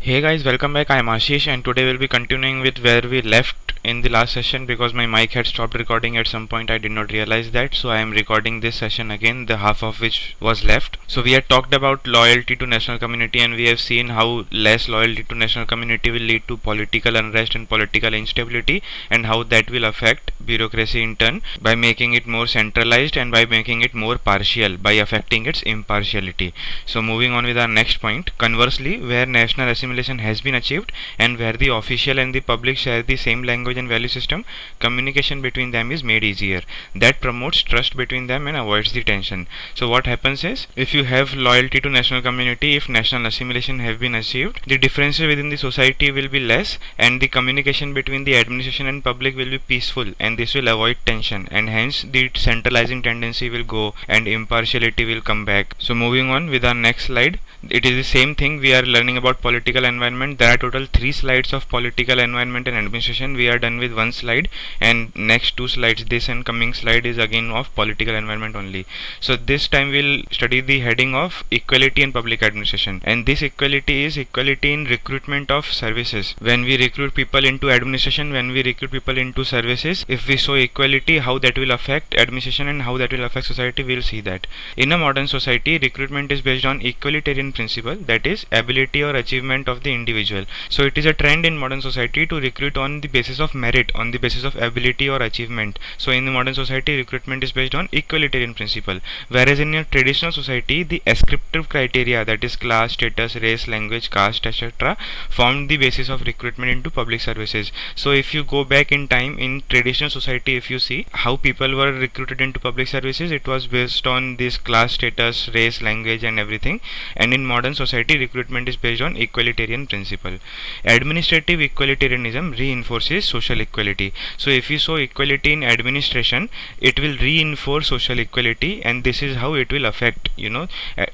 Hey guys, welcome back. I am Ashish and today we'll be continuing with where we left in the last session because my mic had stopped recording at some point. I did not realize that, so I am recording this session again, the half of which was left. So we had talked about loyalty to national community and we have seen how less loyalty to national community will lead to political unrest and political instability, and how that will affect bureaucracy in turn by making it more centralized and by making it more partial by affecting its impartiality. So moving on with our next point, conversely, where national assimilation has been achieved and where the official and the public share the same language and value system, communication between them is made easier. That promotes trust between them and avoids the tension. So what happens is, if you have loyalty to national community, if national assimilation have been achieved, the differences within the society will be less and the communication between the administration and public will be peaceful, and this will avoid tension, and hence the centralizing tendency will go and impartiality will come back. So moving on with our next slide, it is the same thing. We are learning about political environment. There are total 3 slides of political environment and administration. We are done with one slide, and next 2 slides, this and coming slide, is again of political environment only. So this time we'll study the heading of equality in public administration, and this equality is equality in recruitment of services. When we recruit people into administration, when we recruit people into services, if we show equality, how that will affect administration and how that will affect society, we'll see that. In a modern society, recruitment is based on equalitarian principle, that is ability or achievement of the individual. So it is a trend in modern society to recruit on the basis of merit, on the basis of ability or achievement. So in the modern society, recruitment is based on equalitarian principle, whereas in a traditional society, the ascriptive criteria, that is class, status, race, language, caste, etc., formed the basis of recruitment into public services. So if you go back in time, in traditional society, if you see how people were recruited into public services, it was based on this class, status, race, language and everything. And in modern society, recruitment is based on equalitarian principle. Administrative equalitarianism reinforces social equality. So if you show equality in administration, it will reinforce social equality, and this is how it will affect,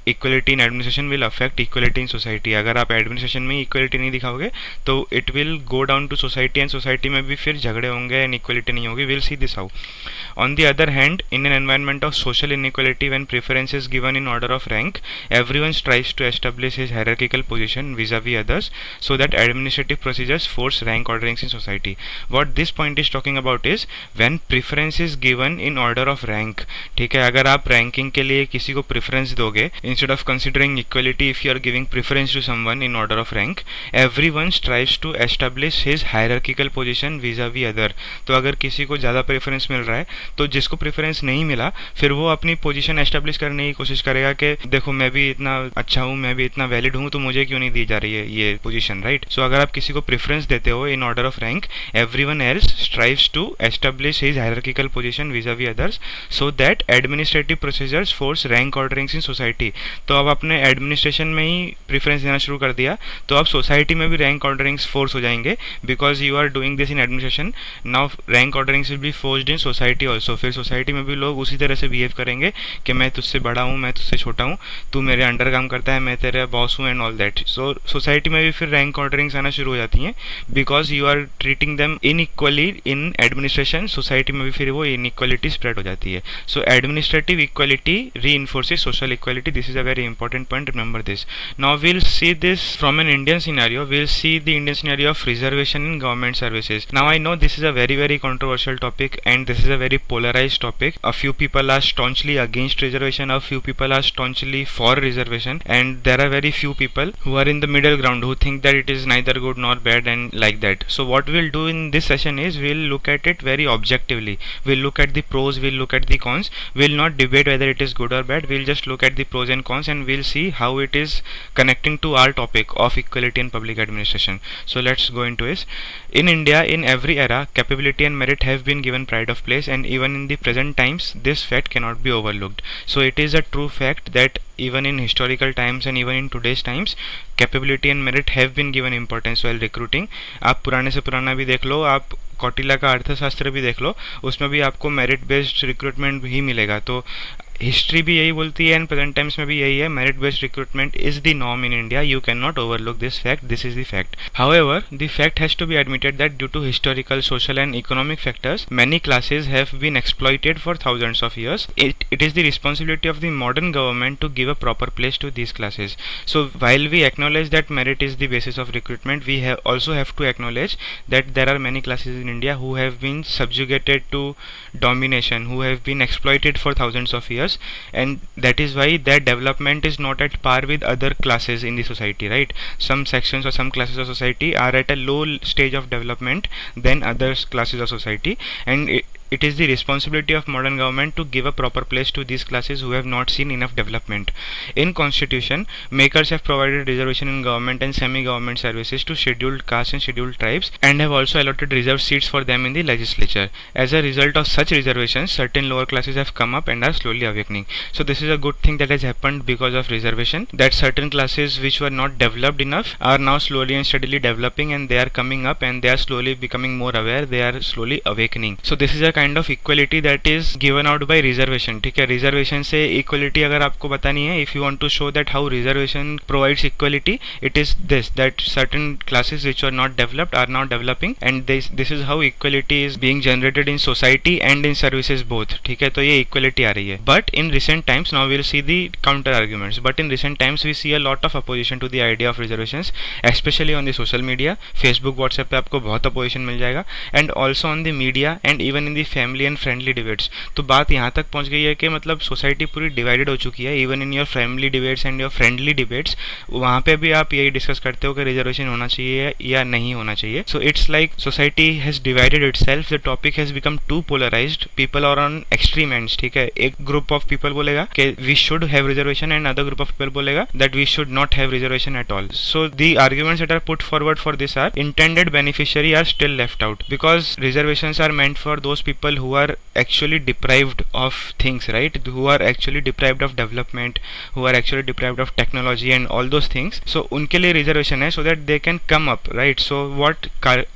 equality in administration will affect equality in society. अगर आप administration में equality नहीं दिखाओगे तो it will go down to society, and society में भी फिर झगड़े होंगे and equality नहीं होगी. We'll see this how. On the other hand, in an environment of social inequality, when preference is given in order of rank, everyone strives to establish his hierarchical position vis-a-vis others, so that administrative procedures force rank orderings in society. What this point is talking about is when preference is given in order of rank. ठीक है, अगर आप ranking के लिए किसी को preference दोगे, instead of considering equality, if you are giving preference to someone in order of rank, everyone strives to establish his hierarchical position vis-a-vis other. तो अगर किसी को ज़्यादा preference मिल रहा है, तो जिसको प्रेफरेंस नहीं मिला, फिर वो अपनी पोजीशन एस्टेब्लिश करने की कोशिश करेगा कि देखो मैं भी इतना अच्छा हूँ, मैं भी इतना वैलिड हूँ, तो मुझे क्यों नहीं दी जा रही है ये पोजीशन, राइट. सो अगर आप किसी को प्रेफरेंस देते हो in order of rank, everyone else strives to establish his hierarchical position vis-a-vis others, so that administrative procedures force rank orderings in society. तो अब आपने एडमिनिस्ट्रेशन में ही प्रेफरेंस देना शुरू कर दिया, तो अब सोसाइटी में भी रैंक ऑर्डरिंग्स फोर्स हो जाएंगे, because you are doing this in administration. Now rank orderings will be forced in society also. फिर सोसाइटी में भी लोग उसी तरह से बिहेव करेंगे कि मैं तुझसे बड़ा हूँ, मैं तुझसे छोटा हूँ, तू मेरे अंडर काम करता है, मैं तेरा बॉस हूँ and all that. So society में भी फिर रैंक ऑर्डरिंग्स आना शुरू हो जाती हैं, because you are treating them inequally in administration. Society में भी फिर वो इनइक्वालिटी स्प्रेड हो जाती है. So administrative equality reinforces social equality. This is a very important point, remember this. Now we'll see this from an Indian scenario. We'll see the Indian scenario of reservation in government services. Now I know this is a very controversial topic and this is a very polarized topic. A few people are staunchly against reservation, a few people are staunchly for reservation, and there are very few people who are in the middle ground who think that it is neither good nor bad and like that. So what we'll do in this session is we'll look at it very objectively. We'll look at the pros, we'll look at the cons. We'll not debate whether it is good or bad. We'll just look at the pros and cons and we'll see how it is connecting to our topic of equality in public administration. So let's go into it. In India, in every era, capability and merit have been given pride of place, and even in the present times, this fact cannot be overlooked. So it is a true fact that even in historical times and even in today's times, capability and merit have been given importance while recruiting. आप पुराने से पुराना भी देख लो, आप कौटिल्य का अर्थशास्त्र भी देख लो, उसमें भी आपको मेरिट बेस्ड रिक्रूटमेंट ही मिलेगा. तो हिस्ट्री भी यही बोलती है एंड प्रेजेंट टाइम्स में भी यही है, merit based recruitment is the norm in India. You cannot overlook this fact. This is the fact. However, the fact has to be admitted that due to historical, social and economic factors, many classes have been exploited for thousands of years. It is the responsibility of the modern government to give a proper place to these classes. So while we acknowledge that merit is the basis of recruitment, we also have to acknowledge that there are many classes in India who have been subjugated to domination, who have been exploited for thousands of years, and that is why their development is not at par with other classes in the society, right? Some sections or some classes of society are at a low stage of development than other classes of society, and it is the responsibility of modern government to give a proper place to these classes who have not seen enough development. In constitution, makers have provided reservation in government and semi-government services to scheduled castes and scheduled tribes, and have also allotted reserved seats for them in the legislature. As a result of such reservations, certain lower classes have come up and are slowly awakening. So this is a good thing that has happened because of reservation, that certain classes which were not developed enough are now slowly and steadily developing, and they are coming up and they are slowly becoming more aware, they are slowly awakening. So this is a kind of equality that is given out by reservation. ठीक है, reservation से equality अगर आपको बतानी है, if you want to show that how reservation provides equality, it is this, that certain classes which were not developed are now developing, and this is how equality is being generated in society and in services both. ठीक है, तो ये equality आ रही है. But in recent times, now we will see the counter arguments, but in recent times we see a lot of opposition to the idea of reservations, especially on the social media. Facebook, WhatsApp पे आपको बहुत opposition मिल जाएगा, and also on the media and even in the family and friendly debates. तो बात यहाँ तक पहुँच गई है कि मतलब सोसाइटी पूरी डिवाइडेड हो चुकी है. Even in your family debates and your friendly debates, वहाँ पे भी आप यही डिस्कस करते हो कि रिजर्वेशन होना चाहिए या नहीं होना चाहिए. So it's like society has divided itself, the topic has become too polarized, people are on extreme ends. ठीक है, एक ग्रुप ऑफ पीपल बोलेगा कि we should have reservation and other group of people बोलेगा that we should not have reservation at all. So the arguments that are put forward for this are intended beneficiary are still left out, because reservations are meant for those people who are actually deprived of things, right? Who are actually deprived of development, who are actually deprived of technology and all those things. So उनके लिए reservation है so that they can come up, right? So what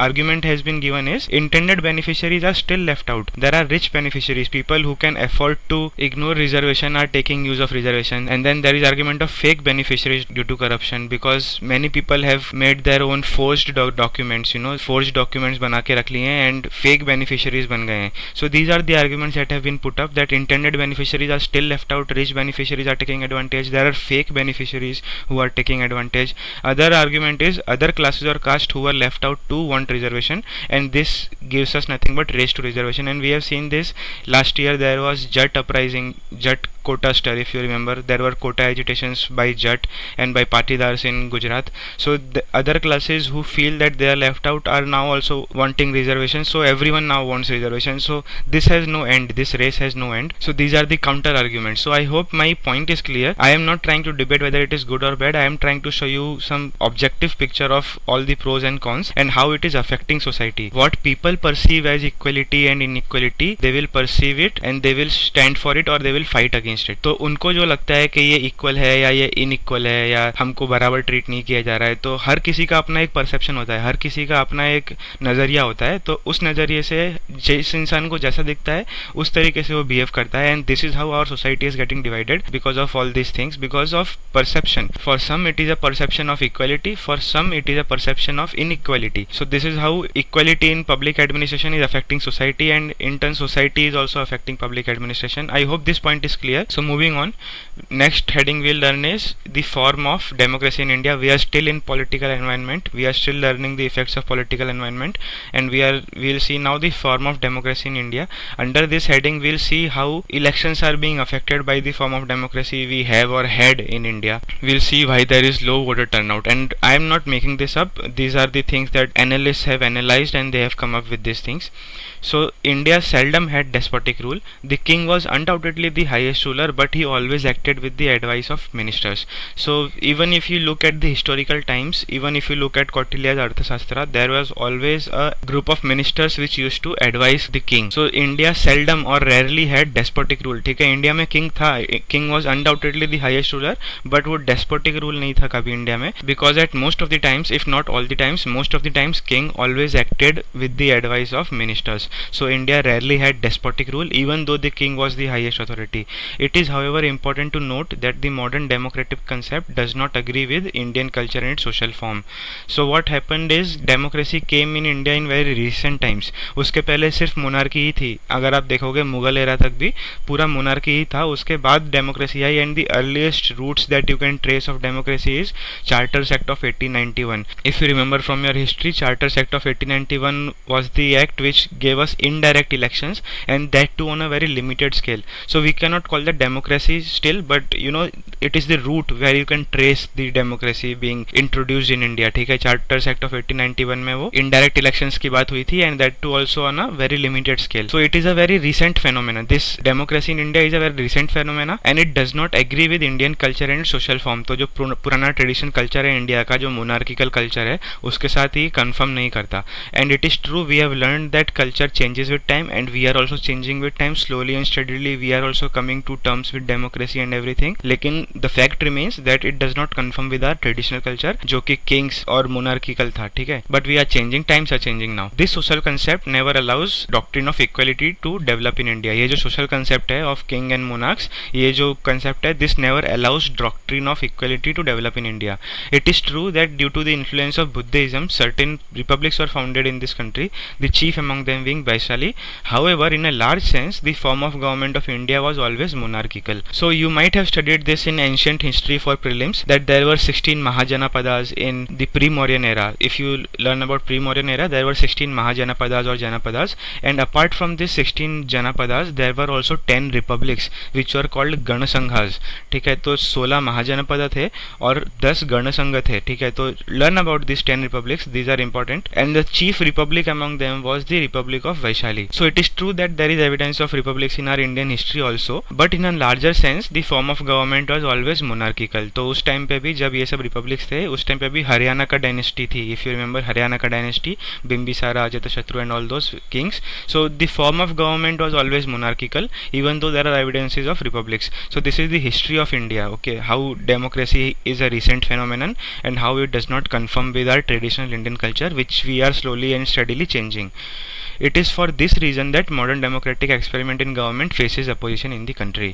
argument has been given is intended beneficiaries are still left out. There are rich beneficiaries, people who can afford to ignore reservation are taking use of reservation, and then there is argument of fake beneficiaries due to corruption, because many people have made their own forged documents, you know, forged documents बना के रख लिए हैं and fake beneficiaries बन गए हैं. So these are the arguments that have been put up, that intended beneficiaries are still left out, rich beneficiaries are taking advantage, there are fake beneficiaries who are taking advantage. Other argument is other classes or caste who are left out too want reservation, and this gives us nothing but race to reservation. And we have seen this last year. There was Jat uprising, Jat quota stir, if you remember. There were quota agitations by Jat and by patidars in Gujarat. So the other classes who feel that they are left out are now also wanting reservation, so everyone now wants reservation. So this has no end, this race has no end. So these are the counter arguments. So I hope my point is clear. I am not trying to debate whether it is good or bad. I am trying to show you some objective picture of all the pros and cons and how it is affecting society. What people perceive as equality and inequality, they will perceive it and they will stand for it or they will fight against it. तो उनको जो लगता है कि ये equal है या ये इनइक्वल है या हमको बराबर ट्रीट नहीं किया जा रहा है, तो हर किसी का अपना एक परसेप्शन होता है, हर किसी का अपना एक नज़रिया होता है. तो उस नज़रिए से जिस इंसान को जैसा दिखता है उस तरीके से वो बिहेव करता है. And this is how our society is getting divided because of all this things, because of perception. For some it is a perception of equality, for some it is a perception of inequality. So this is how equality in public administration is affecting society, and in turn society is also affecting public administration. I hope this point is clear. So moving on, next heading we'll learn is the form of democracy in India. We are still in political environment, we are still learning the effects of political environment, and we'll see now the form of democracy in India. Under this heading we'll see how elections are being affected by the form of democracy we have or had in India. We'll see why there is low voter turnout, and I am not making this up. These are the things that analysts have analyzed and they have come up with these things. So India seldom had despotic rule. The king was undoubtedly the highest ruler, but he always acted with the advice of ministers. So even if you look at the historical times, even if you look at Kautilya's Arthashastra, there was always a group of ministers which used to advise the king. So India seldom or rarely had despotic rule. ठीक है, India में king था, king was undoubtedly the highest ruler, but वो despotic rule नहीं था कभी India में, because at most of the times, if not all the times, most of the times king always acted with the advice of ministers. So India rarely had despotic rule even though the king was the highest authority. It is however important to note that the modern democratic concept does not agree with Indian culture and its social form. So what happened is democracy came in India in very recent times. उसके पहले सिर्फ monarchy ही थी. अगर आप देखोगे Mughal era तक भी पूरा मोनार्की ही था. उसके बाद डेमोक्रेसी आई and the earliest roots that you can trace of democracy is charters act of 1891. If you remember from your history, Charters Act of 1891 was the act which gave us indirect elections, and that too on a very limited scale. So we cannot call that democracy still, but you know it is the route where you can trace the democracy being introduced in India. ठीक है, Charters Act of 1891 में वो indirect elections की बात हुई थी, and that too also on a very limited scale. So it is a very recent phenomenon. This democracy in India is a very recent phenomena, and it does not agree with Indian culture and social form. तो जो पुराना tradition culture है India का, जो monarchical culture है, उसके साथ ही confirm नहीं करता. And it is true, we have learn that culture changes with time, and we are also changing with time. Slowly and steadily we are also coming to terms with democracy and everything. लेकिन the fact remains that it does not conform with our traditional culture जो कि kings और monarchical था. ठीक है, but we are changing, times are changing now. This social concept never allows doctrine of equality to develop in India. ये जो social concept है of king and monarchs, ये जो concept है, this never allows doctrine of equality to develop in India. It is true that due to the influence of Buddhism, certain republics were founded in this country, the chief among them being Vaishali. However, in a large sense, the form of government of India was always monarchical. So you might have studied this in ancient history for prelims, that there were 16 Mahajanapadas in the pre-Mauryan era. If you learn about pre-Mauryan era, there were 16 Mahajanapadas or Janapadas, and apart from this 16 Janapadas, there were also 10 republics which were called Ganasanghas. ठीक है, तो 16 महाजनपद थे और 10 गणसंघ थे. ठीक है, तो learn about these 10 republics, these are important, and the chief republic among them was the Republic of Vaishali. So it is true that there is evidence of republics in our Indian history also, but in a larger sense the form of government was always monarchical. तो उस time पे भी जब ये सब republics थे, उस time पे भी हरियाणा का डायनेस्टी थी. इफ यू रिमेंबर हरियाणा का dynasty, Bimbisara, Ajatashatru and all those Kings. So the form of government was always monarchical even though there are evidences of republics. So this is the history of India. Okay, how democracy is a recent phenomenon and how it does not conform with our traditional Indian culture, which we are slowly and steadily changing. It is for this reason that modern democratic experiment in government faces opposition in the country.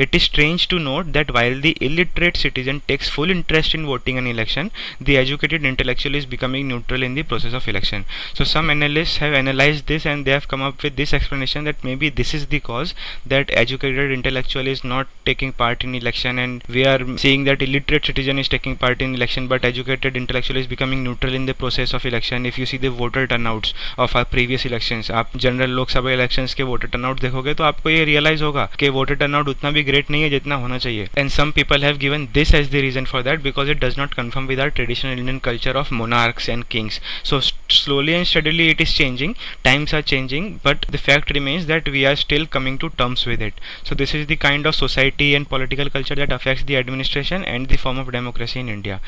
It is strange to note that while the illiterate citizen takes full interest in voting an election, the educated intellectual is becoming neutral in the process of election. So some analysts have analyzed this and they have come up with this explanation that maybe this is the cause that educated intellectual is not taking part in election, and we are seeing that illiterate citizen is taking part in election but educated intellectual is becoming neutral in the process of election. If you see the voter turnouts of our previous elections, आप general Lok Sabha elections के voter turnout देखोगे तो आपको ये realise होगा कि voter turnout उतना भी ग्रेट नहीं है जितना होना चाहिए. And some people have given this as the reason for that because it does not confirm with our traditional Indian culture of monarchs and kings. So slowly and steadily it is changing, times are changing, but the fact remains that we are still coming to terms with it. So this is the kind of society and political culture that affects the administration and the form of democracy in India.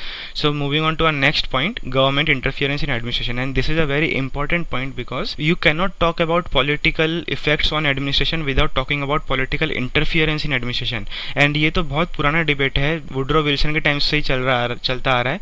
So moving on to our next point, government interference in administration, and this is a very important point because you cannot talk about political effects on administration without talking about political interference in administration. And ये तो बहुत पुराना debate है, Woodrow Wilson के time से ही चलता आ रहा है.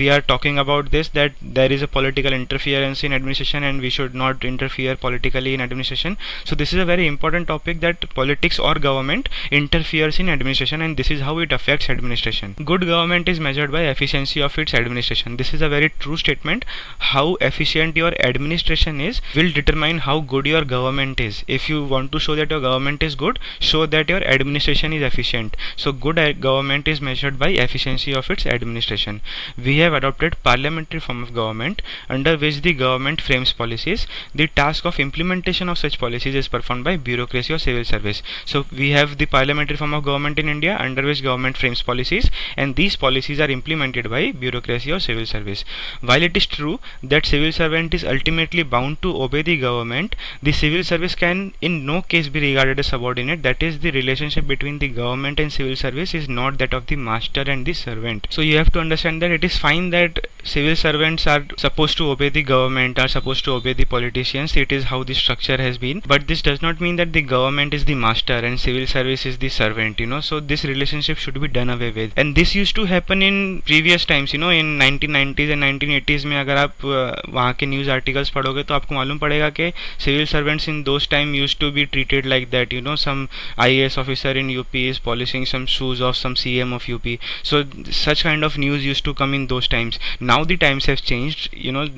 We are talking about this that there is a political interference in administration and we should not interfere politically in administration. So this is a very important topic, that politics or government interferes in administration and this is how it affects administration. Good government is measured by efficiency of its administration. This is a very true statement. How efficient your administration is will determine how good your government is. If you want to show that your government is good, show that your administration is efficient. So good government is measured by efficiency of its administration. We have adopted parliamentary form of government under which the government frames policies. The task of implementation of such policies is performed by bureaucracy or civil service. So we have the parliamentary form of government in India under which government frames policies, and these policies are implemented by bureaucracy or civil service. While it is true that civil servant is ultimately bound to obey the government, the civil service can in no case be regarded as subordinate. That is, the relationship between the government and civil service is not that of the master and the servant. So you have to understand that it is fine that civil servants are supposed to obey the government, are supposed to obey the politicians. It is how the structure has been, but this does not mean that the government is the master and civil service is the servant, so this relationship should be done away with. And this used to happen in previous times, in 1990s and 1980s में अगर आप वहाँ के news articles पढ़ोगे तो आपको मालूम पड़ेगा कि civil servants in those time used to be treated like that. Some IAS officer in UP is polishing some shoes of some CM of UP. So such kind of news used to come in those times. Now the times have changed.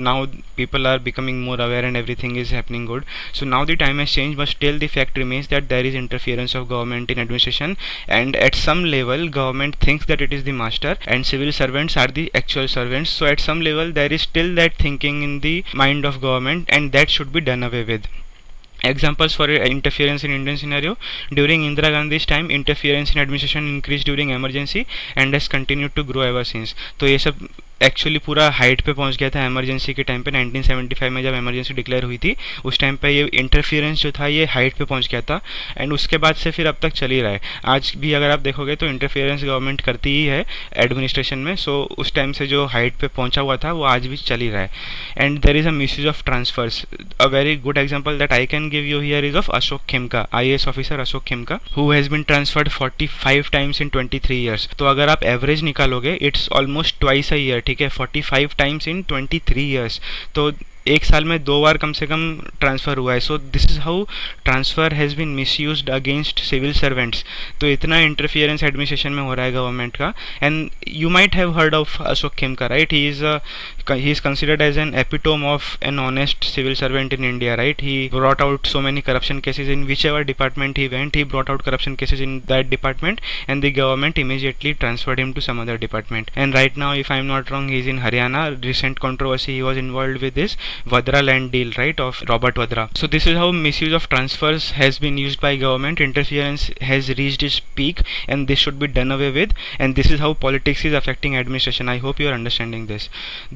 Now people are becoming more aware and everything is happening good. So now the time has changed, but still the fact remains that there is interference of government in administration, and at some level government thinks that it is the master and civil servants are the actual servants. So at some level there is still that thinking in the mind of government, and that should be done away with. Examples for interference in Indian scenario: during Indira Gandhi's time, interference in administration increased during emergency and has continued to grow ever since. तो ये सब actually पूरा height पे पहुंच गया था emergency के time पे. 1975 में जब इमरजेंसी डिक्लेयर हुई थी उस टाइम पे ये इंटरफियरेंस जो था ये हाइट पे पहुंच गया था, एंड उसके बाद से फिर अब तक चल ही रहा है. आज भी अगर आप देखोगे तो इंटरफियरेंस गवर्नमेंट करती ही है एडमिनिस्ट्रेशन में. सो उस टाइम से जो हाइट पे पहुंचा हुआ था वो आज भी चल ही रहा है. And there is a misuse of transfers. A very good example that I can give you here is of Ashok Khemka, IAS officer Ashok Khemka, who has been transferred 45 times in 23 years. तो अगर आप एवरेज निकालोगे it's almost twice a year. ठीक है, 45 times in 23 years. तो एक साल में 2 बार कम से कम ट्रांसफ़र हुआ है. So this is how transfer has been misused against civil servants. तो इतना इंटरफियरेंस एडमिनिस्ट्रेशन में हो रहा है गवर्नमेंट का. And you might have heard of Ashok Khemka, right? He is considered as an epitome of an honest civil servant in India, right? He brought out so many corruption cases in whichever department he went. He brought out corruption cases in that department and the government immediately transferred him to some other department. And right now, if I am not wrong, he is in Haryana. Recent controversy he was involved with this Vadra land deal, right, of Robert Vadra. So this is how misuse of transfers has been used by government. Interference has reached its peak and this should be done away with, and this is how politics is affecting administration. I hope you are understanding this.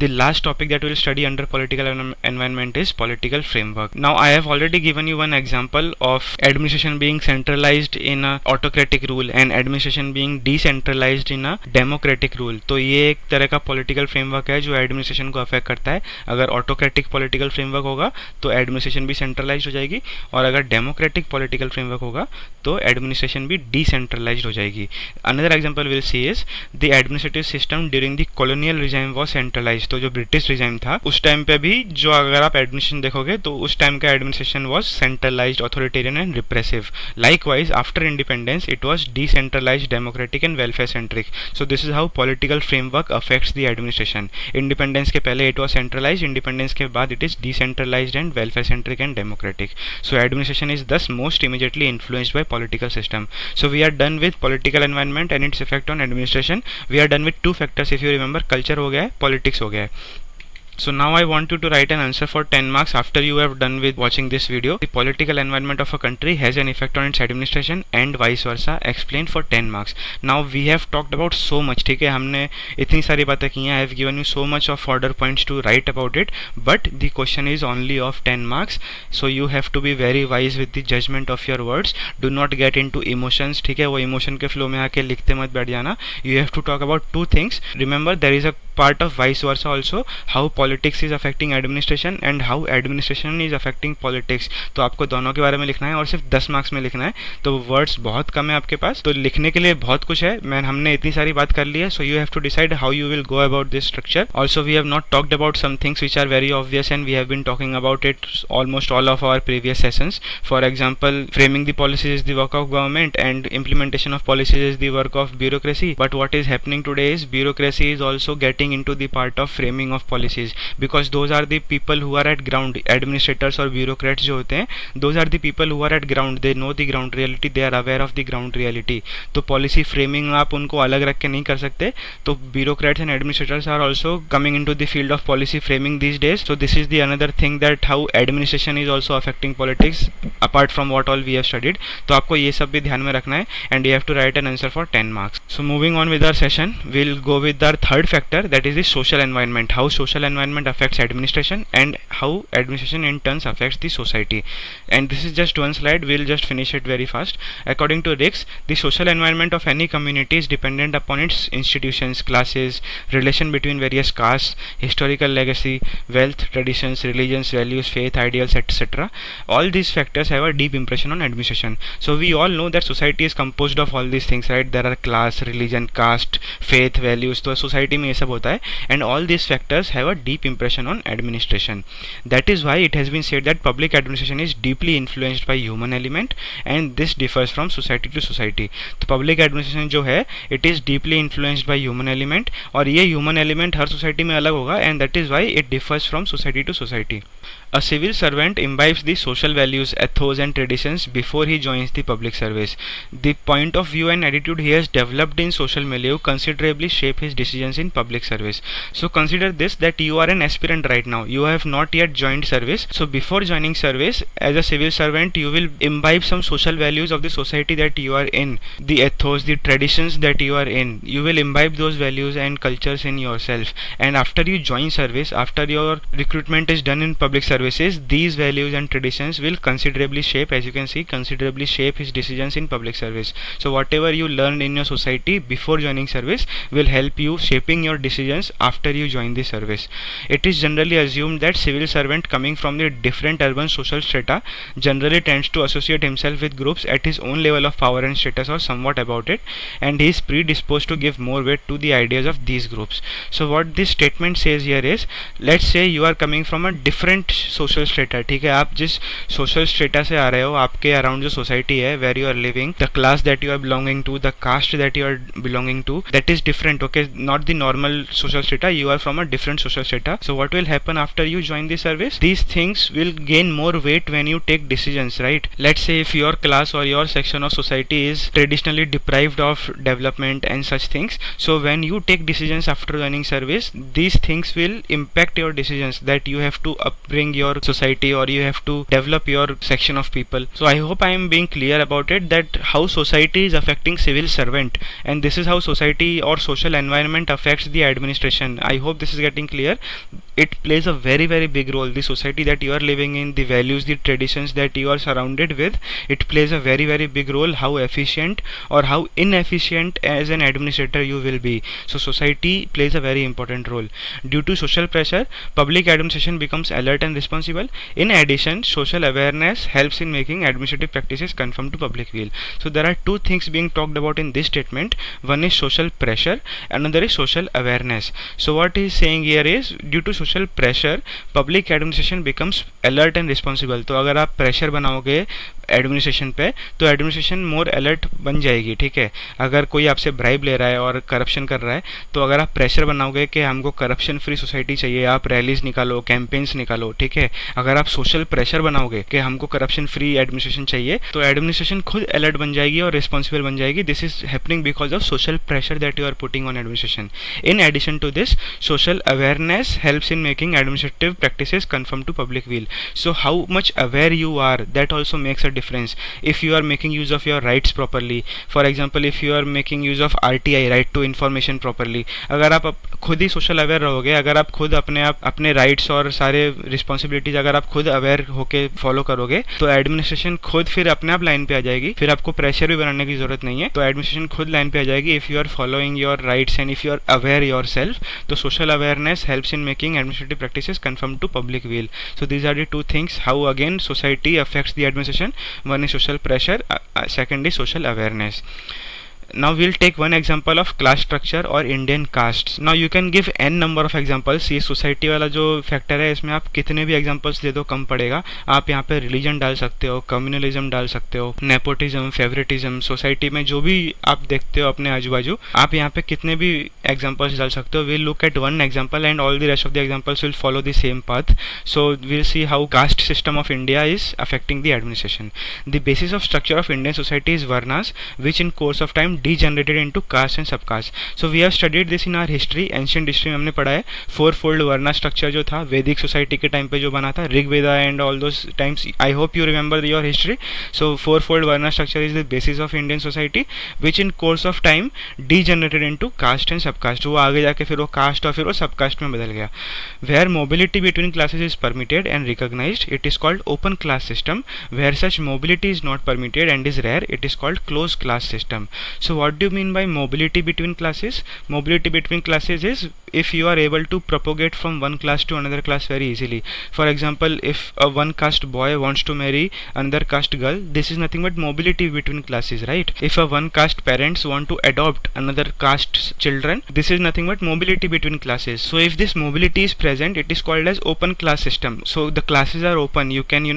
The last topic that we will study under political environment is political framework. Now I have already given you one example of administration being centralized in a autocratic rule and administration being decentralized in a democratic rule. तो ये एक तरह का political framework है जो administration को affect करता है. अगर autocratic political फ्रेमवर्क होगा तो एडमिनिस्ट्रेशन भी सेंट्रलाइज्ड हो जाएगी, और अगर डेमोक्रेटिक पॉलिटिकल फ्रेमवर्क होगा तो एडमिनिस्ट्रेशन भी डिसेंट्रलाइज्ड हो जाएगी. Another example will see is the administrative system during the colonial regime was centralised. तो जो ब्रिटिश रिजाइम था उस टाइम पे भी जो अगर आप एडमिनिस्ट्रेशन देखोगे तो उस टाइम का administration was centralised, authoritarian and repressive. Likewise after independence it was decentralised, democratic and welfare centric. So this is how political framework affects the administration. Independence के पहले इट वाज सेंट्रलाइज्ड, इंडिपेंडेंस के बाद it is decentralized and welfare centric and democratic. So administration is thus most immediately influenced by political system. So we are done with political environment and its effect on administration. We are done with 2 factors. If you remember, culture हो गया है, politics हो गया है. So now I want you to write an answer for 10 marks after you have done with watching this video. The political environment of a country has an effect on its administration and vice versa. Explain for 10 marks. Now we have talked about so much. ठीक है, हमने इतनी सारी बातें की हैं. I have given you so much of order points to write about it. But the question is only of 10 marks. So you have to be very wise with the judgment of your words. Do not get into emotions. ठीक है, वो emotion के flow में आके लिखते मत बैठ जाना. You have to talk about 2 things. Remember, there is a part of vice versa also, how politics is affecting administration and how administration is affecting politics. तो आपको दोनों के बारे में लिखना है और सिर्फ 10 मार्क्स में लिखना है. तो वर्ड्स बहुत कम है आपके पास, तो लिखने के लिए बहुत कुछ है. हमने इतनी सारी बात कर ली है. So you have to decide how you will go about this structure. Also we have not talked about some things which are very obvious and we have been talking about it almost all of our previous sessions. For example, framing the policies is the work of government and implementation of policies is the work of bureaucracy. But what is happening today is bureaucracy is also getting into the part of framing of policies, because those are the people who are at ground. Administrators और bureaucrats जो होते हैं, those are the people who are at ground. They know the ground reality, they are aware of the ground reality. तो policy framing आप उनको अलग रख के नहीं कर सकते. तो bureaucrats and administrators are also coming into the field of policy framing these days. So this is the another thing that how administration is also affecting politics apart from what all we have studied. तो आपको ये सब भी ध्यान में रखना है, and you have to write an answer for 10 marks. So moving on with our session, we'll go with our third factor, that is the social environment, how social environment affects administration and how administration in turns affects the society. And this is just one slide, we'll just finish it very fast. According to Ricks, the social environment of any community is dependent upon its institutions, classes, relation between various castes, historical legacy, wealth, traditions, religions, values, faith, ideals, etc. All these factors have a deep impression on administration. So we all know that society is composed of all these things, right? There are class, religion, caste, faith, values. तो society में ये सब होता है, and all these factors have a deep impression on administration. That is why it has been said that public administration is deeply influenced by human element, and this differs from society to society. तो public administration जो है, it is deeply influenced by human element, और ये human element हर society में अलग होगा, and that is why it differs from society to society. A civil servant imbibes the social values, ethos and traditions before he joins the public service. The point of view and attitude he has developed in social milieu considerably shape his decisions in public service. So consider this, that you are an aspirant right now. You have not yet joined service. So before joining service, as a civil servant, you will imbibe some social values of the society that you are in, the ethos, the traditions that you are in. You will imbibe those values and cultures in yourself. And after you join service, after your recruitment is done in public services, these values and traditions will considerably shape, as you can see, considerably shape his decisions in public service. So whatever you learned in your society before joining service will help you shaping your decisions after you join the service. It is generally assumed that civil servant coming from the different urban social strata generally tends to associate himself with groups at his own level of power and status or somewhat about it, and he is predisposed to give more weight to the ideas of these groups. So what this statement says here is, let's say you are coming from a different social strata, ठीक है, आप जिस social strata से आ रहे हो, आपके around जो society है, where you are living, the class that you are belonging to, the caste that you are belonging to, that is different, okay, not the normal social strata, you are from a different social strata. So what will happen after you join the service? These things will gain more weight when you take decisions, right? Let's say if your class or your section of society is traditionally deprived of development and such things, so when you take decisions after joining service, these things will impact your decisions, that you have to upbring your society or you have to develop your section of people. So I hope I am being clear about it, that how society is affecting civil servant, and this is how society or social environment affects the administration. I hope this is getting clear. It plays a very big role. The society that you are living in, the values, the traditions that you are surrounded with, it plays a very big role how efficient or how inefficient as an administrator you will be. So society plays a very important role. Due to social pressure, public administration becomes alert and responsible. In addition, social awareness helps in making administrative practices conform to public will. So there are two things being talked about in this statement. One is social pressure, another is social awareness. So what he is saying here is, due to social pressure, public administration becomes alert and responsible. तो अगर आप pressure बनाओगे administration पे, तो administration more alert बन जाएगी, ठीक है. अगर कोई आपसे ब्राइब ले रहा है और करप्शन कर रहा है, तो अगर आप प्रेशर बनाओगे कि हमको करप्शन फ्री सोसाइटी चाहिए, आप रैलीज निकालो, कैंपेन्स निकालो, ठीक है. अगर आप सोशल प्रेशर बनाओगे कि हमको करप्शन फ्री एडमिनिस्ट्रेशन चाहिए, तो एडमिनिस्ट्रेशन खुद अलर्ट बन जाएगी और रिस्पॉन्सिबल बन जाएगी. This is happening because of social pressure that you are putting on administration. In addition to this, social awareness helps in making administrative practices conform to public will. So how much aware you are, that also makes a difference. If you are making use of your rights properly, for example if you are making use of RTI, right to information properly, अगर आप खुद ही social aware रहोगे, अगर आप खुद अपने rights और सारे रिस्पॉन्सिबिलिटीज अगर आप खुद अवेयर होके फॉलो करोगे, तो एडमिनिस्ट्रेशन खुद फिर अपने आप लाइन पे आ जाएगी. फिर आपको प्रेशर भी बनाने की जरूरत नहीं है, तो एडमिनिस्ट्रेशन खुद लाइन पे आ जाएगी. If you are following your rights and if you are aware yourself, तो social awareness helps in making administrative practices conform to public will. So these are the two things how again society affects the administration. One is social pressure, second is social awareness. Now we'll take one example of class structure or Indian castes. Now you can give n number of examples. ये society वाला जो factor है, इसमें आप कितने भी examples दे दो कम पड़ेगा. आप यहाँ पे रिलीजन डाल सकते हो, कम्युनलिज्म डाल सकते हो, नेपोटिज्म, फेवरेटिज्म, सोसाइटी में जो भी आप देखते हो अपने आजू बाजू, आप यहाँ पे कितने भी एग्जांपल्स डाल सकते हो. We'll look at one example and all the rest of the examples will follow the same path. So we'll see how caste system of India is affecting the administration. The basis of structure of Indian society is varnas, which in course of time degenerated into caste and subcaste. So we have studied this in our history, ancient history में हमने पढ़ा है four fold varna structure जो था वैदिक society के time पे जो बना था, Rigveda and all those times. I hope you remember your history. So four fold varna structure is the basis of Indian society which in course of time degenerated into caste and subcaste. वो आगे जाके फिर वो cast और फिर वो subcaste में बदल गया. Where mobility between classes is permitted and recognised it is called open class system. Where such mobility is not permitted and is rare, it is called closed class system. So what do you mean by mobility between classes? Mobility between classes is if you are able to propagate from one class to another class very easily. For example, if a one caste boy wants to marry another caste girl, this is nothing but mobility between classes, right? If a one caste parents want to adopt another caste children, this is nothing but mobility between classes. So if this mobility is present, it is called as open class system. So the classes are open, you can,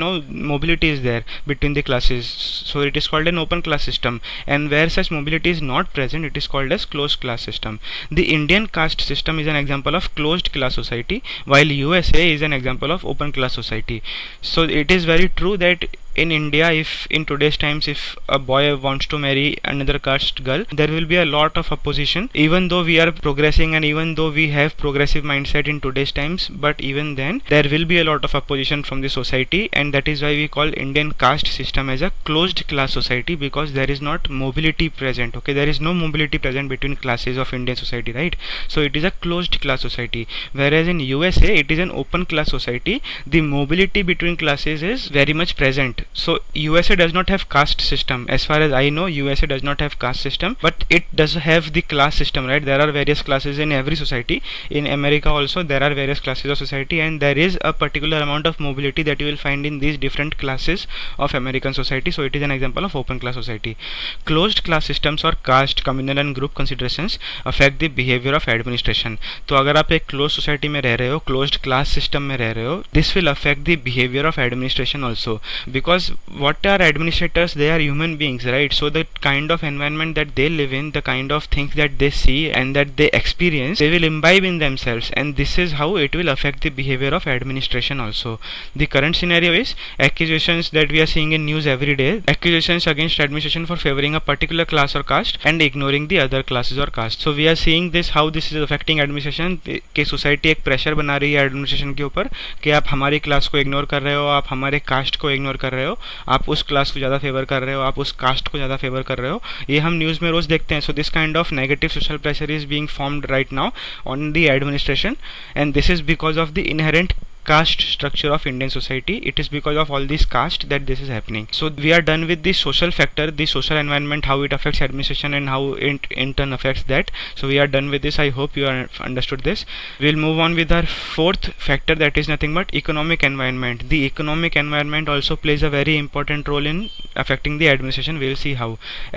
mobility is there between the classes. So it is called an open class system. And where such mobility is not present, it is called as closed class system. The Indian caste system is an example of closed class society, while USA is an example of open class society. So it is very true that in India, if in today's times, if a boy wants to marry another caste girl, there will be a lot of opposition. Even though we are progressing and even though we have progressive mindset in today's times, but even then there will be a lot of opposition from the society, and that is why we call Indian caste system as a closed class society, because there is not mobility present. Okay, there is no mobility present between classes of Indian society, right? So it is a closed class society. Whereas in USA, it is an open class society. The mobility between classes is very much present. So USA does not have caste system. As far as I know, USA does not have caste system, but it does have the class system, right? There are various classes in every society. In America also there are various classes of society, and there is a particular amount of mobility that you will find in these different classes of American society. So it is an example of open class society. Closed class systems or caste, communal and group considerations affect the behavior of administration. तो अगर आप एक closed society में रह रहे हो, closed class system में रह रहे हो, this will affect the behavior of administration also, because what are administrators? They are human beings, right? So the kind of environment that they live in, the kind of things that they see and that they experience, they will imbibe in themselves, and this is how it will affect the behavior of administration also. The current scenario is accusations that we are seeing in news every day, accusations against administration for favoring a particular class or caste and ignoring the other classes or castes. So we are seeing this, how this is affecting administration. कि society एक pressure बना रही है administration के ऊपर कि आप हमारी class को ignore कर रहे हो, आप हमारे caste को ignore कर रहे हो, आप उस क्लास को ज़्यादा फेवर कर रहे हो, आप उस कास्ट को ज़्यादा फेवर कर रहे हो. ये हम न्यूज़ में रोज़ देखते हैं. So this kind of negative social pressure is being formed right now on the administration, and this is because of the inherent caste structure of Indian society. It is because of all these caste that this is happening. So we are done with the social factor, the social environment, how it affects administration and how it in turn affects that. So we are done with this. I hope you have understood this. We'll move on with our fourth factor, that is nothing but economic environment. The economic environment also plays a very important role in affecting the administration. We'll see how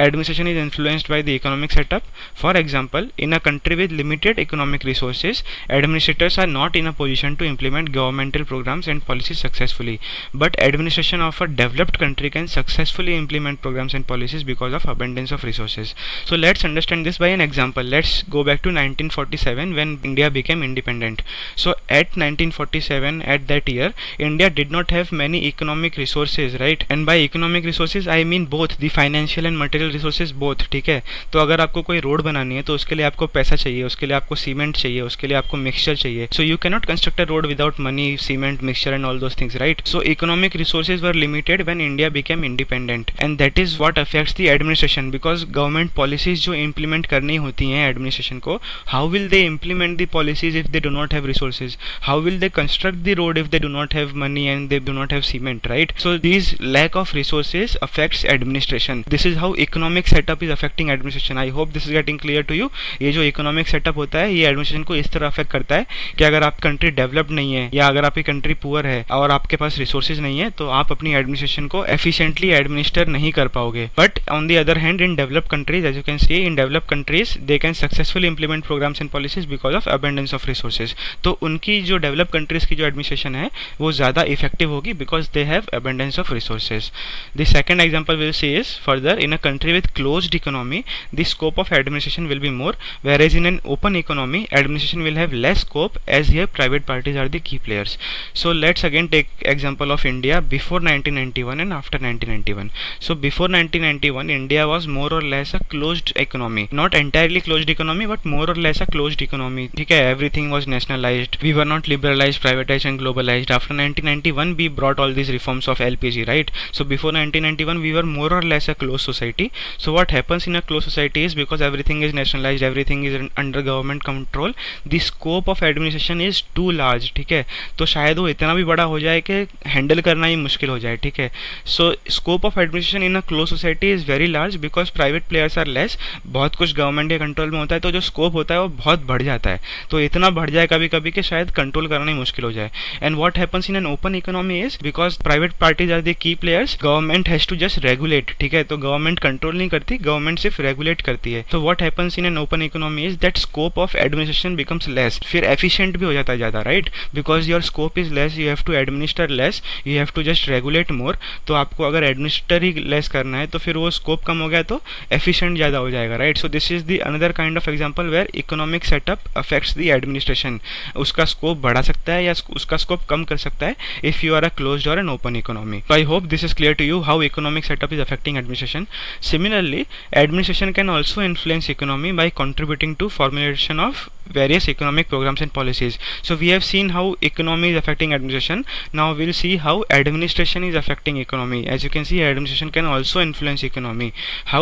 administration is influenced by the economic setup. For example, in a country with limited economic resources, administrators are not in a position to implement governmental programs and policies successfully, but administration of a developed country can successfully implement programs and policies because of abundance of resources. So let's understand this by an example. Let's go back to 1947 when India became independent. So at 1947, at that year, India did not have many economic resources, right? And by economic resources I mean both the financial and material resources both. ठीक है, तो अगर आपको कोई road बनानी है तो उसके लिए आपको पैसा चाहिए, उसके लिए आपको सीमेंट चाहिए, उसके लिए आपको मिक्सचर चाहिए. So you cannot construct a road without money, cement, mixture and all those things, right? So economic resources were limited when India became independent, and that is what affects the administration, because government policies जो implement करनी होती हैं administration को, how will they implement the policies if they do not have resources? How will they construct the road if they do not have money and they do not have cement, right? So these lack of resources affects administration. This is how economic setup is affecting administration. I hope this is getting clear to you. ये जो economic setup होता है ये administration को इस तरह affect करता है कि अगर आप country developed नहीं है या अगर आपकी कंट्री पुअर है और आपके पास रिसोर्सेज नहीं है तो आप अपनी एडमिनिस्ट्रेशन को एफिशिएंटली एडमिनिस्टर नहीं कर पाओगे. But on the other hand in developed countries, as you can see in developed countries, they can successfully implement programmes and policies because of abundance of resources. तो उनकी जो डेवलप्ड कंट्रीज की जो administration है वो ज़्यादा इफेक्टिव होगी because they have abundance of resources. The second example will see is further in a country with closed economy the scope of administration will be more, whereas in an open economy administration will have less scope as here private parties are the key players. years. So let's again take example of India before 1991 and after 1991. So before 1991 India was more or less a closed economy, not entirely closed economy but more or less a closed economy. ठीक है, everything was nationalized, we were not liberalized, privatized and globalized. After 1991 we brought all these reforms of LPG, right? So before 1991 we were more or less a closed society. So what happens in a closed society is, because everything is nationalized, everything is under government control, the scope of administration is too large. ठीक है, तो शायद वो इतना भी बड़ा हो जाए कि हैंडल करना ही मुश्किल हो जाए. ठीक है, so scope of administration in a close society is very large because private players are less. बहुत कुछ गवर्नमेंट के कंट्रोल में होता है, तो जो स्कोप होता है वो बहुत बढ़ जाता है. तो इतना बढ़ जाए कभी कभी कि शायद कंट्रोल करना ही मुश्किल हो जाए. And what happens in an open economy is, because private parties are the key players, government has to just regulate. ठीक है, तो गवर्नमेंट कंट्रोल नहीं करती, गवर्नमेंट सिर्फ रेगुलेट करती है. तो what happens in an open economy is that scope of administration becomes less. फिर एफिशिएंट भी हो जाता है ज़्यादा, right? Because your scope is less, you have to administer less, you have to just regulate more. तो आपको अगर administer ही less करना है तो फिर वो स्कोप कम हो गया तो एफिशिएंट ज़्यादा हो जाएगा, right? So this is the another kind of example where economic setup affects the administration. उसका स्कोप बढ़ा सकता है या उसका स्कोप कम कर सकता है if you are a closed और an open economy. So I hope this is clear to you how economic setup is affecting administration. Similarly, administration can also influence economy by contributing to formulation of various economic programs and policies. So we have seen how economy is affecting administration. Now we'll see how administration is affecting economy. As you can see, administration can also influence economy. How?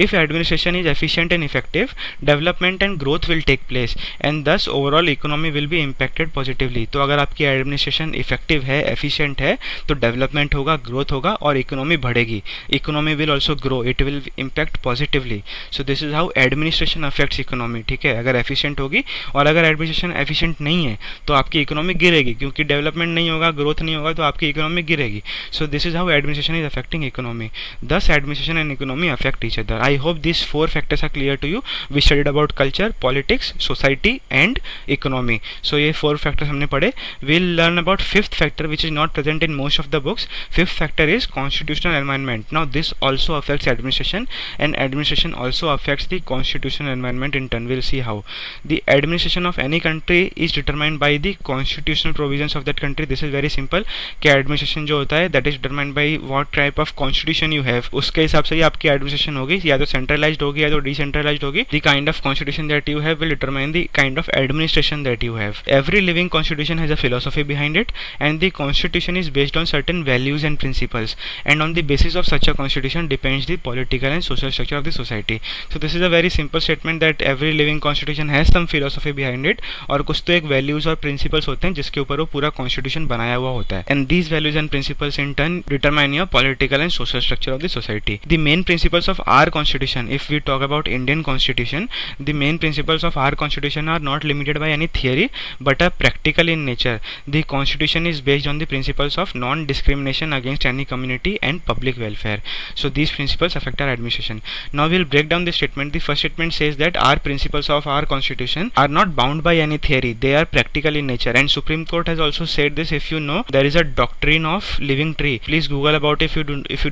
If administration is efficient and effective, development and growth will take place and thus overall economy will be impacted positively. तो अगर आपकी administration effective है, efficient है, तो development होगा, growth होगा और economy बढ़ेगी. Economy will also grow. It will impact positively. So this is how administration affects economy. ठीक है, अगर efficient होगी और अगर एडमिनिस्ट्रेशन एफिशिएंट नहीं है तो आपकी इकोनॉमी गिरेगी, क्योंकि डेवलपमेंट नहीं होगा, ग्रोथ नहीं होगा, तो आपकी इकोनॉमी गिरेगी. So this is how administration is affecting economy. Thus administration and economy affect each other. I hope this 4 factors are clear to you. We studied about culture, politics, society and economy. So ये 4 factors हमने पढ़े. Will learn about 5th factor which is not present in most of the books. 5th factor is constitutional environment. Now this also affects administration and administration also affects the constitutional environment in turn. Will see how. The administration of any country is determined by the constitutional provisions of that country. This is very simple कि administration जो होता है that is determined by what type of constitution you have. उसके हिसाब से ही आपकी administration होगी, या तो सेंट्रलाइज्ड होगी या तो डिसेंट्रलाइज्ड होगी. The kind of constitution that you have will determine the kind of administration that you have. Every living constitution has a philosophy behind it and the constitution is based on certain values and principles, and on the basis of such a constitution depends the political and social structure of the society. So this is a very simple statement that every living constitution has some philosophy behind it, और कुछ तो एक values और principles होते हैं जिसके ऊपर वो पूरा कॉन्स्टिट्यूशन बनाया हुआ होता है. And these values and principles in turn determine your political and social structure of the society. The main principles of our constitution, if we talk about Indian constitution, the main principles of our constitution are not limited by any theory but are practical in nature. The constitution is based on the principles of non discrimination against any community and public welfare. So these principles affect our administration. Now we will break down the statement. The first statement says that our principles of our constitution are not bound by any theory, they are practical in nature, and Supreme Court has also said this. If you know, there is a doctrine of living tree. Please Google about if you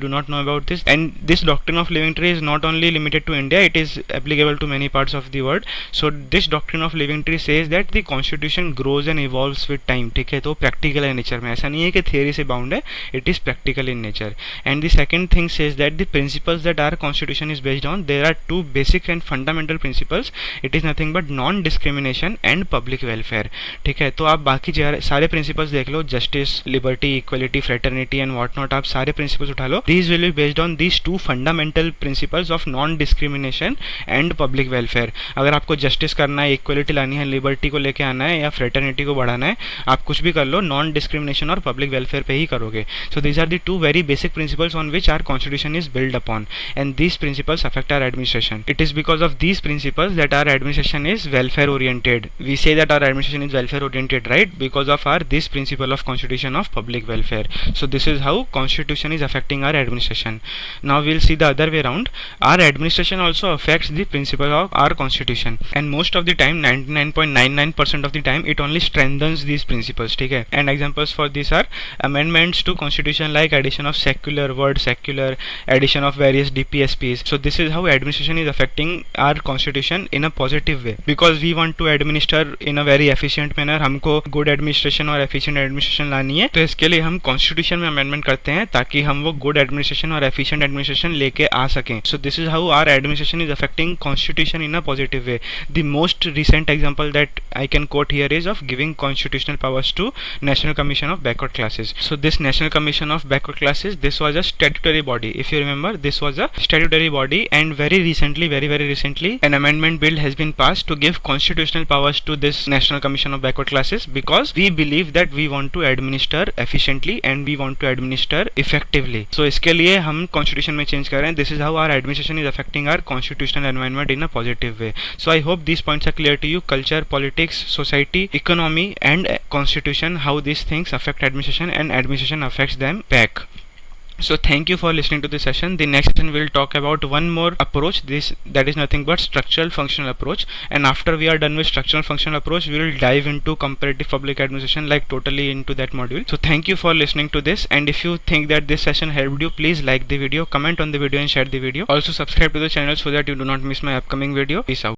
do not know about this. And this doctrine of living tree is not only limited to India, it is applicable to many parts of the world. So this doctrine of living tree says that the constitution grows and evolves with time. ठीक है, तो practical है nature में. ऐसा नहीं है कि theory से bound है, it is practical in nature. And the second thing says that the principles that our constitution is based on, there are 2 basic and fundamental principles. It is nothing but non-discrimination and public welfare. ठीक है, तो आप बाकी सारे principles देख लो, justice, liberty, equality, fraternity and what not, आप सारे प्रिंसिपल्स उठा लो. These will be based on these 2 fundamental principles of non discrimination and public welfare. अगर आपको जस्टिस करना है, इक्वलिटी लानी है, लिबर्टी को लेके आना है या फ्रेटर्निटी को बढ़ाना है, आप कुछ भी कर लो, नॉन डिस्क्रिमिनेशन और पब्लिक वेलफेयर पे ही करोगे. So these are the 2 very basic principles on which our constitution is build upon, and these principles affect our administration. It is because of these principles that our administration is welfare oriented. We say that our administration is welfare oriented, right? Because of our this principle of constitution of public welfare. So this is how constitution is affecting our administration. Now we'll see the other way around. Our administration also affects the principle of our constitution, and most of the time, 99.99% of the time, it only strengthens these principles. ठीक है, and examples for this are amendments to constitution like addition of secular, word secular, addition of various DPSPs. So this is how administration is affecting our constitution in a positive way, because we want to administer in a very efficient manner. हमको good administration और efficient administration लानी है, तो इसके लिए हम constitution में amendment करते हैं ताकि हम वो गुड एडमिनिस्ट्रेशन और एफिशिएंट एडमिनिस्ट्रेशन लेके आ सकें. So this is how our administration is affecting constitution in a positive way. The most recent example that I can quote here is of giving constitutional powers to National Commission of Backward Classes. So this National Commission of Backward Classes, this was a statutory body. If you remember, this was a statutory body, and very recently an amendment bill has been passed to give constitutional powers to this National Commission of Backward Classes, because we believe that we want to administer efficiently and we want to administer effectively. So इसके लिए हम constitution में change कर रहे हैं. This is how our administration is affecting our constitutional environment in a positive way. So I hope these points are clear to you. Culture, politics, society, economy and constitution, how these things affect administration and administration affects them back. So thank you for listening to this session. The next session we'll talk about one more approach, that is nothing but structural functional approach, and after we are done with structural functional approach, we will dive into comparative public administration, like totally into that module. So thank you for listening to this, and if you think that this session helped you, please like the video, comment on the video and share the video. Also subscribe to the channel so that you do not miss my upcoming video. Peace out.